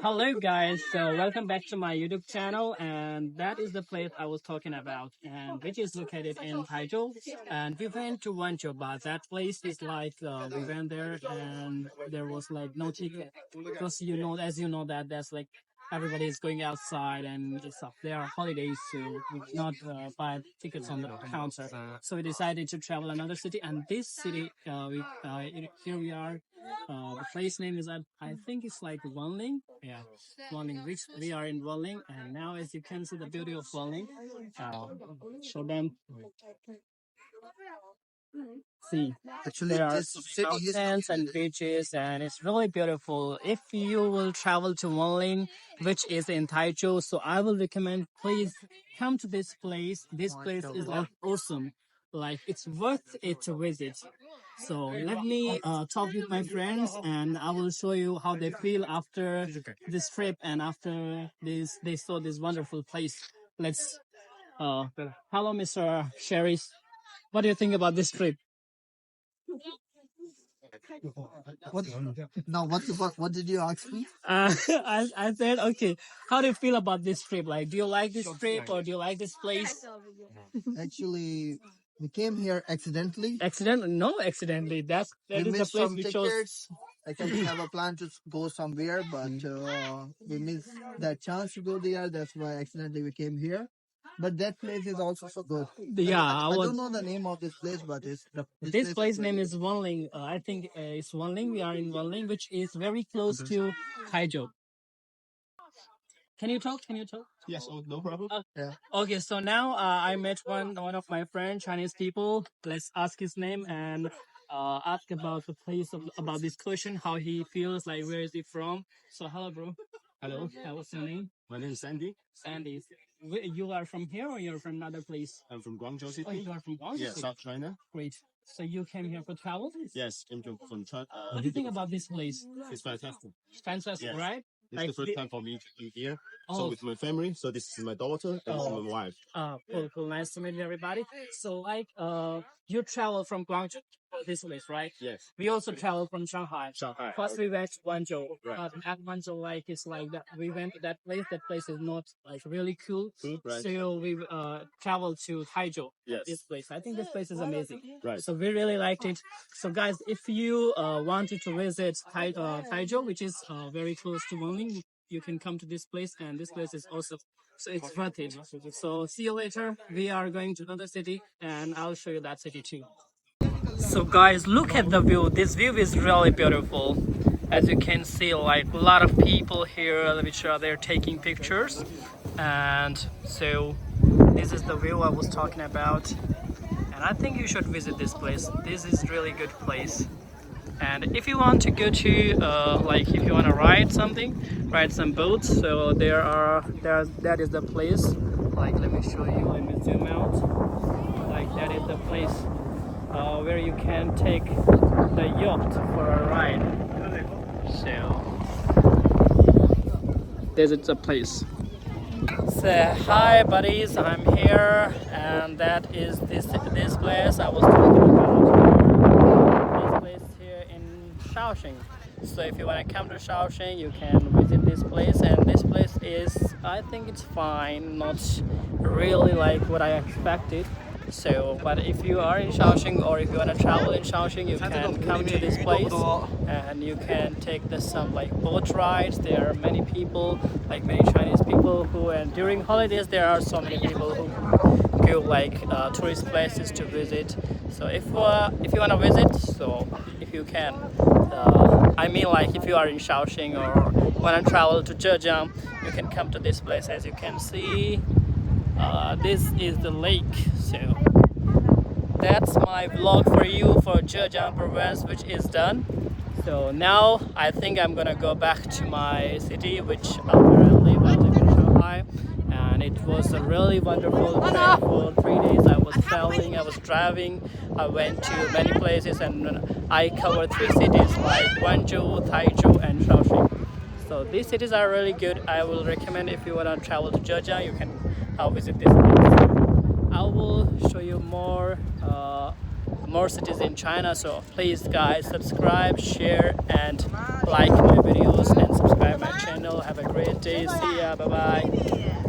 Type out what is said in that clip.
Hello guys, so welcome back to my YouTube channel, and that is the place I was talking about, and which is located in Hangzhou. And we went to Wenzhou, but that place is like we went there and there was like no ticket because as you know that there's like everybody is going outside and it's there are holidays, so we did not buy tickets on the counter. So we decided to travel another city, and this city here we are. The place name is I think it's like Wanling. Yeah, Wanling. We are in Wanling, and now as you can see the beauty of Wanling. Uh, Show them. See, Actually, there are this city is mountains and beaches, and it's really beautiful. If you will travel to Wanling, which is in Taichung, so I will recommend please come to this place. This place is like awesome. Like it's worth it to visit. So let me talk with my friends, and I will show you how they feel after this trip and after this they saw this wonderful place. Let's. Hello, Mr. Sherry. What do you think about this trip? what now? What did you ask me? I said, okay, how do you feel about this trip? Like, do you like this trip or do you like this place? Actually, we came here accidentally. Accidentally? No, accidentally. That We is the missed place some we chose. tickets. Actually, we have a plan to go somewhere, but we missed that chance to go there. That's why accidentally we came here. But that place is also so good. Yeah, I don't know the name of this place, but this place name is Wanling. I think it's Wanling. We are in Wanling, which is very close to Hangzhou. Can you talk? Can you talk? Yes, oh, no problem. Yeah. Okay, so now I met one of my friends, Chinese people. Let's ask his name and ask about the place about this question, how he feels, like where is he from. So hello, bro. Hello, What's your name? my name is Sandy. Sandy. You are from here or you're from another place? I'm from Guangzhou Oh, City. you are from Guangzhou. Yeah, South China. Great. So you came here for travel? Yes, I'm from China. What do you think about this place? It's fantastic. Fantastic, Yes. right? It's the first time for me to be here. So Oh. with my family. So this is my daughter and this is my wife. Cool. Nice to meet you, everybody. So, like, you travel from Guangzhou to this place, right? Yes, We also travel from Shanghai. Shanghai. First, we went to Guangzhou. Right. But at Guangzhou, like, it's like that. We went to that place. That place is not like really cool. Cool, right. So we traveled to Hangzhou. Yes. This place. I think this place is amazing. Right. So we really liked it. So guys, if you wanted to visit Hangzhou, which is very close to Wanling, you can come to this place, and this place is awesome. So it's worth it. So see you later. We are going to another city, and I'll show you that city too. So guys, look at the view. This view is really beautiful. As you can see, like a lot of people here which are there taking pictures. And so this is the view I was talking about. And I think you should visit this place. This is really good place. And if you want to go to like if you want to ride some boats, so that is the place. Like let me show you, let me zoom out. Like that is the place where you can take the yacht for a ride. So this is the place. So hi buddies, I'm here, and that is this place I was talking about. Shaoxing. So if you want to come to Shaoxing, you can visit this place, and this place is, I think it's fine, not really like what I expected. So, but if you are in Shaoxing or if you want to travel in Shaoxing, you can come to this place and you can take some like boat rides. There are many people, like many Chinese people who, and during holidays there are so many people who go like tourist places to visit. So if you want to visit, so if you can, I mean like if you are in Shaoxing or want to travel to Zhejiang, you can come to this place. As you can see, this is the lake. So that's my vlog for you for Zhejiang province, which is done. So now I think I'm gonna go back to my city, which where I live. I live in Shanghai, and it was a really wonderful trip. For 3 days I was traveling, I was driving, I went to many places, and I covered 3 cities like Guangzhou, Taichung, and Shaoxing. So these cities are really good. I will recommend if you want to travel to Zhejiang, you can visit this place. I will show you more cities in China. So please guys, subscribe, share, and like my videos, and subscribe good day. See ya. Bye bye.